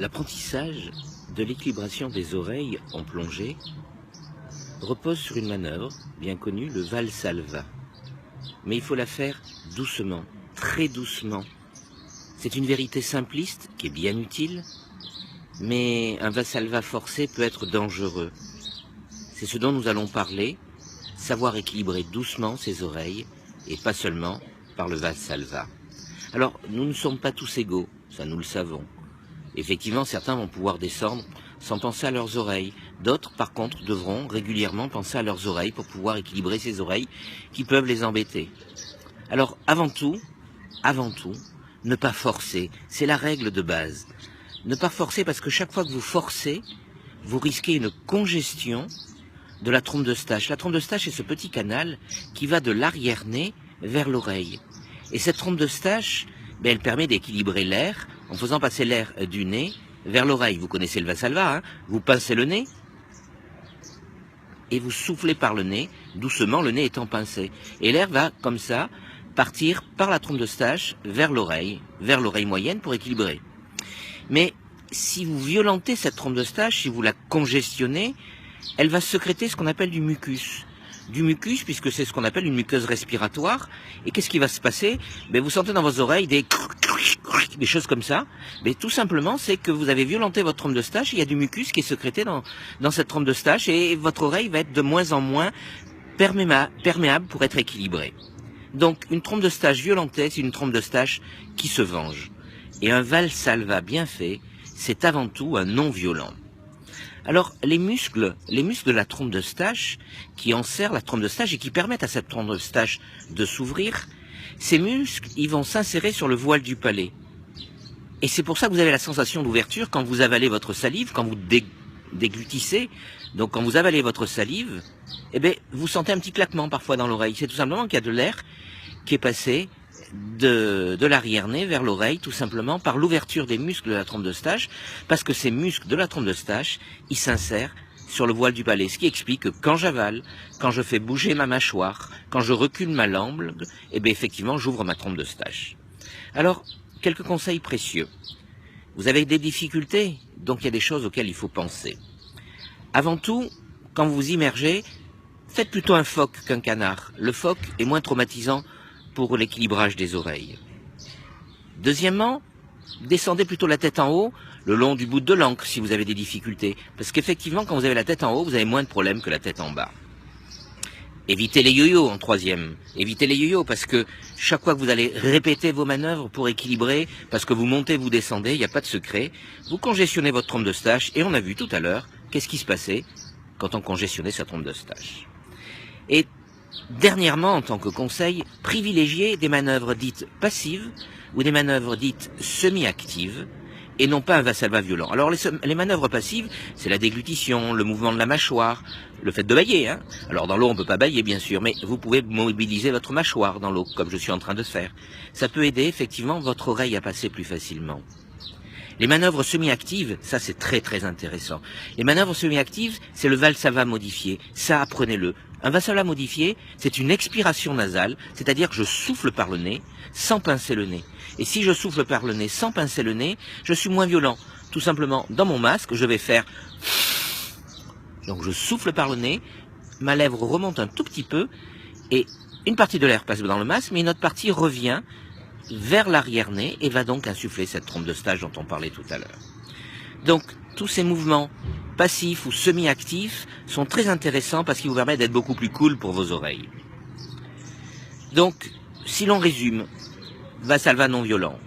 L'apprentissage de l'équilibration des oreilles en plongée repose sur une manœuvre bien connue, le Valsalva. Mais il faut la faire doucement, très doucement. C'est une vérité simpliste qui est bien utile, mais un Valsalva forcé peut être dangereux. C'est ce dont nous allons parler, savoir équilibrer doucement ses oreilles, et pas seulement par le Valsalva. Alors, nous ne sommes pas tous égaux, ça nous le savons. Effectivement, certains vont pouvoir descendre sans penser à leurs oreilles. D'autres, par contre, devront régulièrement penser à leurs oreilles pour pouvoir équilibrer ces oreilles qui peuvent les embêter. Alors, avant tout, ne pas forcer. C'est la règle de base. Ne pas forcer parce que chaque fois que vous forcez, vous risquez une congestion de la trompe d'Eustache. La trompe d'Eustache est ce petit canal qui va de l'arrière-nez vers l'oreille. Et cette trompe d'Eustache, elle permet d'équilibrer l'air en faisant passer l'air du nez vers l'oreille. Vous connaissez le Valsalva, hein? Vous pincez le nez et vous soufflez par le nez, doucement, le nez étant pincé. Et l'air va, comme ça, partir par la trompe d'Eustache vers l'oreille moyenne pour équilibrer. Mais si vous violentez cette trompe d'Eustache, si vous la congestionnez, elle va sécréter ce qu'on appelle du mucus. Du mucus, puisque c'est ce qu'on appelle une muqueuse respiratoire. Et qu'est-ce qui va se passer? Vous sentez dans vos oreilles des choses comme ça. Mais tout simplement, c'est que vous avez violenté votre trompe d'Eustache, il y a du mucus qui est sécrété dans cette trompe d'Eustache, et votre oreille va être de moins en moins perméable pour être équilibrée. Donc, une trompe d'Eustache violentée, c'est une trompe d'Eustache qui se venge. Et un Valsalva bien fait, c'est avant tout un non-violent. Alors, les muscles de la trompe d'Eustache, qui enserrent la trompe d'Eustache et qui permettent à cette trompe d'Eustache de s'ouvrir, ces muscles, ils vont s'insérer sur le voile du palais. Et c'est pour ça que vous avez la sensation d'ouverture quand vous avalez votre salive, quand vous déglutissez. Donc, quand vous avalez votre salive, vous sentez un petit claquement parfois dans l'oreille. C'est tout simplement qu'il y a de l'air qui est passé de l'arrière-nez vers l'oreille, tout simplement par l'ouverture des muscles de la trompe d'Eustache, parce que ces muscles de la trompe d'Eustache, ils s'insèrent sur le voile du palais, ce qui explique que quand j'avale, quand je fais bouger ma mâchoire, quand je recule ma langue, effectivement, j'ouvre ma trompe d'Eustache. Alors, quelques conseils précieux. Vous avez des difficultés, donc il y a des choses auxquelles il faut penser. Avant tout, quand vous vous immergez, faites plutôt un phoque qu'un canard. Le phoque est moins traumatisant pour l'équilibrage des oreilles. Deuxièmement, descendez plutôt la tête en haut, le long du bout de l'ancre si vous avez des difficultés. Parce qu'effectivement, quand vous avez la tête en haut, vous avez moins de problèmes que la tête en bas. Évitez les yo-yo en troisième. Évitez les yo-yo parce que chaque fois que vous allez répéter vos manœuvres pour équilibrer, parce que vous montez, vous descendez, il n'y a pas de secret, vous congestionnez votre trompe d'Eustache et on a vu tout à l'heure qu'est-ce qui se passait quand on congestionnait sa trompe d'Eustache. Et dernièrement, en tant que conseil, privilégiez des manœuvres dites passives ou des manœuvres dites semi-actives et non pas un Valsalva violent. Alors les manœuvres passives, c'est la déglutition, le mouvement de la mâchoire, le fait de bâiller. Hein. Alors dans l'eau, on ne peut pas bâiller bien sûr, mais vous pouvez mobiliser votre mâchoire dans l'eau, comme je suis en train de faire. Ça peut aider effectivement votre oreille à passer plus facilement. Les manœuvres semi-actives, ça c'est très très intéressant. Les manœuvres semi-actives, c'est le Valsalva modifié. Ça, apprenez-le. Un Valsalva modifié, c'est une expiration nasale, c'est-à-dire que je souffle par le nez sans pincer le nez. Et si je souffle par le nez sans pincer le nez, je suis moins violent. Tout simplement, dans mon masque, je vais faire... Donc je souffle par le nez, ma lèvre remonte un tout petit peu, et une partie de l'air passe dans le masque, mais une autre partie revient vers l'arrière-nez et va donc insuffler cette trompe d'Eustache dont on parlait tout à l'heure. Donc, tous ces mouvements passifs ou semi-actifs sont très intéressants parce qu'ils vous permettent d'être beaucoup plus cool pour vos oreilles. Donc, si l'on résume, Valsalva non violent.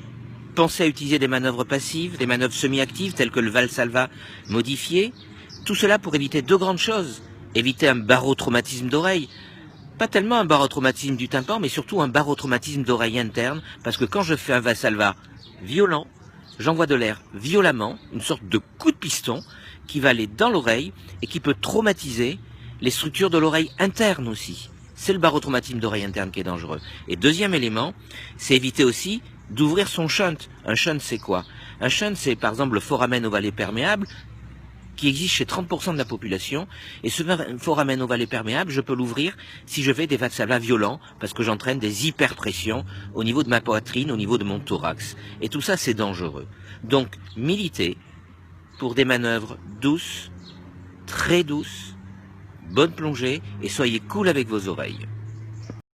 Pensez à utiliser des manœuvres passives, des manœuvres semi-actives telles que le Valsalva modifié. Tout cela pour éviter deux grandes choses. Éviter un barotraumatisme d'oreille. Pas tellement un barotraumatisme du tympan, mais surtout un barotraumatisme d'oreille interne, parce que quand je fais un Valsalva violent, j'envoie de l'air violemment, une sorte de coup de piston, qui va aller dans l'oreille et qui peut traumatiser les structures de l'oreille interne aussi. C'est le barotraumatisme d'oreille interne qui est dangereux. Et deuxième élément, c'est éviter aussi d'ouvrir son shunt. Un shunt, c'est quoi? Un shunt, c'est par exemple le foramen ovalé perméable, qui existe chez 30% de la population, et ce foramen ovalé perméable, je peux l'ouvrir si je fais des Valsalva violents, parce que j'entraîne des hyperpressions au niveau de ma poitrine, au niveau de mon thorax. Et tout ça, c'est dangereux. Donc, militez, pour des manœuvres douces, très douces. Bonne plongée et soyez cool avec vos oreilles.